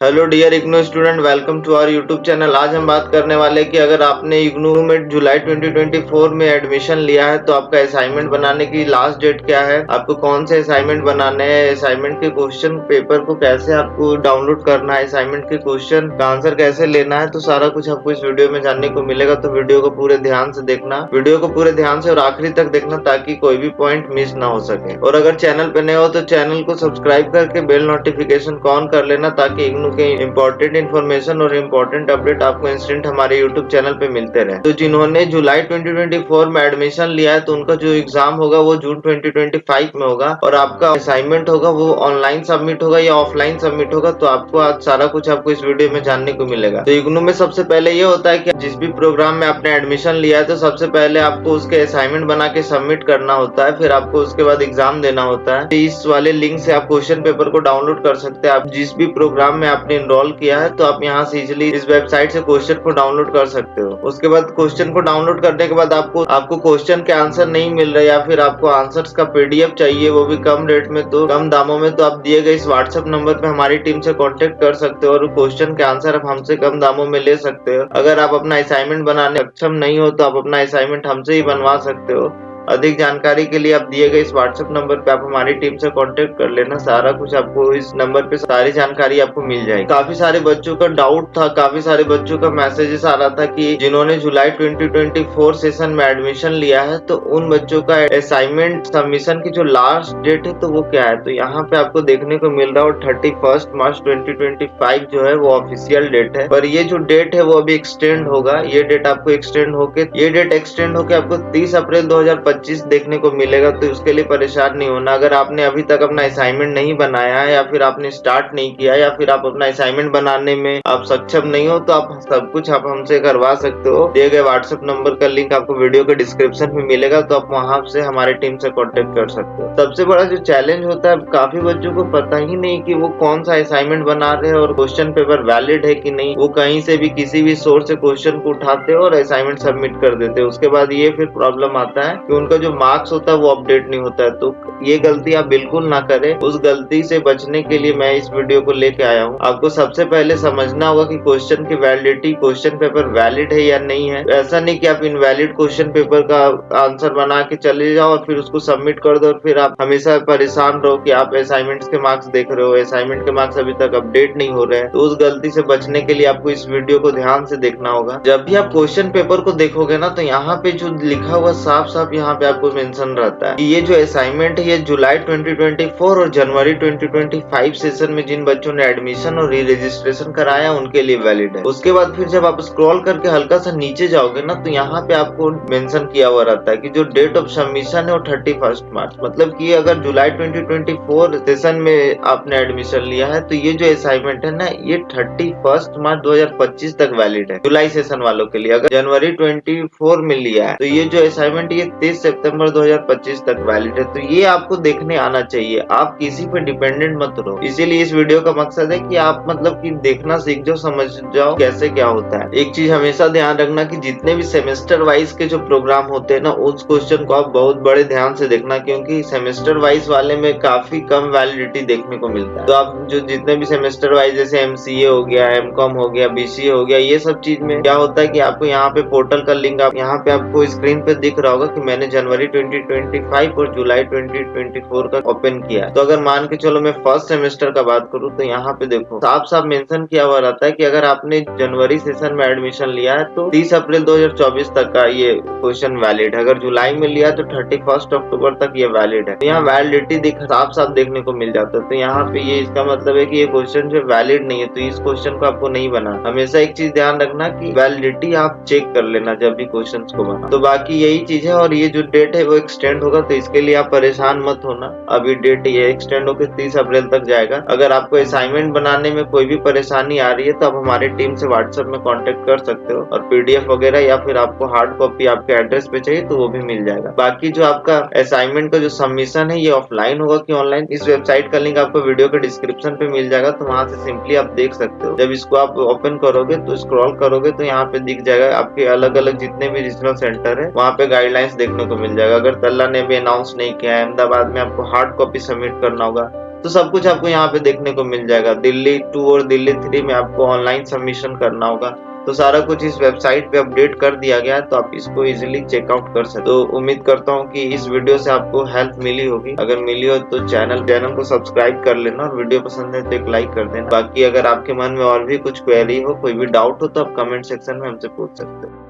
Hello dear IGNOU student, welcome to our YouTube channel. आज हम बात करने वाले कि अगर आपने इग्नू में जुलाई 2024 में एडमिशन लिया है तो आपका असाइनमेंट बनाने की लास्ट डेट क्या है, आपको कौन से असाइनमेंट बनाने हैं, असाइनमेंट के क्वेश्चन पेपर को कैसे आपको डाउनलोड करना है, असाइनमेंट के क्वेश्चन का आंसर कैसे लेना है, तो सारा कुछ आपको इस वीडियो में जानने को मिलेगा। तो वीडियो को पूरे ध्यान से देखना, वीडियो को पूरे ध्यान से और आखिरी तक देखना ताकि कोई भी पॉइंट मिस ना हो सके। और अगर चैनल पे नए हो तो चैनल को सब्सक्राइब करके बेल नोटिफिकेशन को ऑन कर लेना ताकि इग्नू के इंपॉर्टेंट इन्फॉर्मेशन और इंपॉर्टेंट अपडेट आपको इंस्टेंट हमारे यूट्यूब चैनल पे मिलते रहे। तो जिन्होंने जुलाई 2024 में एडमिशन लिया है तो उनका जो एग्जाम होगा वो जून 2025 में होगा और आपका असाइनमेंट होगा वो ऑनलाइन सबमिट होगा या ऑफलाइन सबमिट होगा। तो आपको आज सारा कुछ आपको इस वीडियो में जानने को मिलेगा। तो इग्नू में सबसे पहले ये होता है कि जिस भी प्रोग्राम में आपने एडमिशन लिया है तो सबसे पहले आपको उसके असाइनमेंट बना के सबमिट करना होता है, फिर आपको उसके बाद एग्जाम देना होता है। तो इस वाले लिंक से आप क्वेश्चन पेपर को डाउनलोड कर सकते हैं। आप जिस भी प्रोग्राम में आपने इनरोल किया है तो आप यहाँ से इजिली इस वेबसाइट से क्वेश्चन को डाउनलोड कर सकते हो। उसके बाद क्वेश्चन को डाउनलोड करने के बाद आपको क्वेश्चन के आंसर नहीं मिल रहे या फिर आपको आंसर्स का पीडीएफ चाहिए वो भी कम रेट में, तो कम दामों में, तो आप दिए गए इस व्हाट्सएप नंबर पे हमारी टीम से कांटेक्ट कर सकते हो और क्वेश्चन के आंसर आप हमसे कम दामों में ले सकते हो। अगर आप अपना असाइनमेंट बनाने सक्षम नहीं हो तो आप अपना असाइनमेंट हमसे ही बनवा सकते हो। अधिक जानकारी के लिए आप दिए गए इस व्हाट्सएप नंबर पे आप हमारी टीम से कांटेक्ट कर लेना। सारा कुछ आपको इस नंबर पे सारी जानकारी आपको मिल जाएगी। काफी सारे बच्चों का डाउट था, काफी सारे बच्चों का मैसेजेस आ रहा था कि जिन्होंने जुलाई 2024 सेशन में एडमिशन लिया है तो उन बच्चों का असाइनमेंट सबमिशन की जो लास्ट डेट है तो वो क्या है। तो यहाँ पे आपको देखने को मिल रहा है 31 मार्च 2025 जो है वो ऑफिशियल डेट है, पर ये जो डेट है वो अभी एक्सटेंड होगा। ये डेट आपको एक्सटेंड होके आपको 30 अप्रैल 2025 देखने को मिलेगा। तो उसके लिए परेशान नहीं होना। अगर आपने अभी तक अपना असाइनमेंट नहीं बनाया है या फिर आपने स्टार्ट नहीं किया या फिर आप अपना असाइनमेंट बनाने में आप सक्षम नहीं हो तो आप सब कुछ आप हमसे करवा सकते हो। दिए गए व्हाट्सएप नंबर का लिंक आपको वीडियो के डिस्क्रिप्शन में मिलेगा, तो आप वहां से हमारे टीम से कांटेक्ट कर सकते हो। सबसे बड़ा जो चैलेंज होता है, काफी बच्चों को पता ही नहीं कि वो कौन सा असाइनमेंट बना रहे हैं और क्वेश्चन पेपर वैलिड है कि नहीं। वो कहीं से भी किसी भी सोर्स से क्वेश्चन को उठाते हैं और असाइनमेंट सबमिट कर देते हैं। उसके बाद ये फिर प्रॉब्लम आता है कि उनका जो मार्क्स होता है वो अपडेट नहीं होता है। तो ये गलती आप बिल्कुल ना करें। उस गलती से बचने के लिए मैं इस वीडियो को लेके आया हूँ। आपको सबसे पहले समझना होगा कि क्वेश्चन की वैलिडिटी, क्वेश्चन पेपर वैलिड है या नहीं है। ऐसा नहीं कि आप इनवैलिड क्वेश्चन पेपर का आंसर बना के चले जाओ और फिर उसको सबमिट कर दो और फिर आप हमेशा परेशान रहो कि आप असाइनमेंट्स के मार्क्स देख रहे हो, असाइनमेंट के मार्क्स अभी तक अपडेट नहीं हो रहे हैं। तो उस गलती से बचने के लिए आपको इस वीडियो को ध्यान से देखना होगा। जब भी आप क्वेश्चन पेपर को देखोगे ना तो यहाँ पे जो लिखा हुआ साफ साफ यहाँ पे आपको मेंशन रहता है कि ये जो असाइनमेंट है ये जुलाई 2024 और जनवरी 2025 सेशन में जिन बच्चों ने एडमिशन और री रजिस्ट्रेशन कराया उनके लिए वैलिड है। उसके बाद फिर जब आप स्क्रॉल करके हल्का सा नीचे जाओगे ना तो यहाँ पे आपको मेंशन किया हुआ रहता है कि जो डेट ऑफ सबमिशन है वो 31 मार्च, मतलब कि अगर जुलाई 2024 सेशन में आपने एडमिशन लिया है तो ये जो असाइनमेंट है ना ये 31 मार्च 2025 तक वैलिड है जुलाई सेशन वालों के लिए। अगर जनवरी 24 में लिया है तो ये जो असाइनमेंट ये 30 सितंबर 2025 तक वैलिड है। तो ये आपको देखने आना चाहिए। आप किसी पे डिपेंडेंट मत रहो। इसीलिए इस वीडियो का मकसद है कि आप मतलब कि देखना सीख जाओ, समझ जाओ कैसे क्या होता है। एक चीज हमेशा ध्यान रखना कि जितने भी सेमेस्टर वाइज के जो प्रोग्राम होते हैं ना उस क्वेश्चन को आप बहुत बड़े ध्यान से देखना, क्योंकि सेमेस्टर वाइज वाले में काफी कम वैलिडिटी देखने को मिलता है। तो आप जो जितने भी सेमेस्टर वाइज जैसे एमसीए हो गया, एमकॉम हो गया, बीसीए हो गया, ये सब चीज में क्या होता है कि आपको यहाँ पे पोर्टल का लिंक आप यहाँ पे आपको स्क्रीन पे दिख रहा होगा कि मैंने जनवरी 2025 और जुलाई 2024 का ओपन किया है। तो अगर मान के चलो मैं फर्स्ट सेमेस्टर का बात करूँ तो यहाँ पे देखो साफ साफ मेंशन किया हुआ रहता है कि अगर आपने जनवरी सेशन में एडमिशन लिया है तो 30 अप्रैल 2024 तक का ये क्वेश्चन वैलिड है। अगर जुलाई में लिया तो 31 अक्टूबर तक ये वैलिड है। तो यहाँ वैलिडिटी साफ साफ देखने को मिल जाता है। तो यहाँ पे ये इसका मतलब है कि ये क्वेश्चन जो वैलिड नहीं है तो इस क्वेश्चन को आपको नहीं बनाना। हमेशा एक चीज ध्यान रखना कि वैलिडिटी आप चेक कर लेना जब भी क्वेश्चन को बना। तो बाकी यही चीज है। और ये जो डेट है वो एक्सटेंड होगा तो इसके लिए आप परेशान मत होना। अभी डेट ये एक्सटेंड होकर 30 अप्रैल तक जाएगा। अगर आपको असाइनमेंट बनाने में कोई भी परेशानी आ रही है तो आप हमारी टीम से व्हाट्सएप में कांटेक्ट कर सकते हो और पीडीएफ वगैरह या फिर आपको हार्ड कॉपी आपके एड्रेस पे चाहिए तो वो भी मिल जाएगा। बाकी जो आपका असाइनमेंट का जो सबमिशन है ये ऑफलाइन होगा कि ऑनलाइन, इस वेबसाइट का लिंक आपको वीडियो के डिस्क्रिप्शन पे मिल जाएगा। तो वहां से सिंपली आप देख सकते हो। जब इसको आप ओपन करोगे तो स्क्रॉल करोगे तो यहाँ पे दिख जाएगा आपके अलग अलग जितने भी रीजनल सेंटर है वहाँ पे गाइडलाइंस देखने को मिल जाएगा। अगर तल्ला ने भी अनाउंस नहीं किया है, अहमदाबाद में आपको हार्ड कॉपी सबमिट करना होगा, तो सब कुछ आपको यहाँ पे देखने को मिल जाएगा। दिल्ली 2 और दिल्ली 3 में आपको ऑनलाइन सबमिशन करना होगा, तो सारा कुछ इस वेबसाइट पे अपडेट कर दिया गया है, तो आप इसको इजीली चेकआउट कर सकते हो। तो उम्मीद करता हूँ कि इस वीडियो से आपको हेल्प मिली होगी। अगर मिली हो तो चैनल को सब्सक्राइब कर लेना और वीडियो पसंद है तो एक लाइक कर देना। बाकी अगर आपके मन में और भी कुछ क्वेरी हो, कोई भी डाउट हो, तो आप कमेंट सेक्शन में हमसे पूछ सकते हो।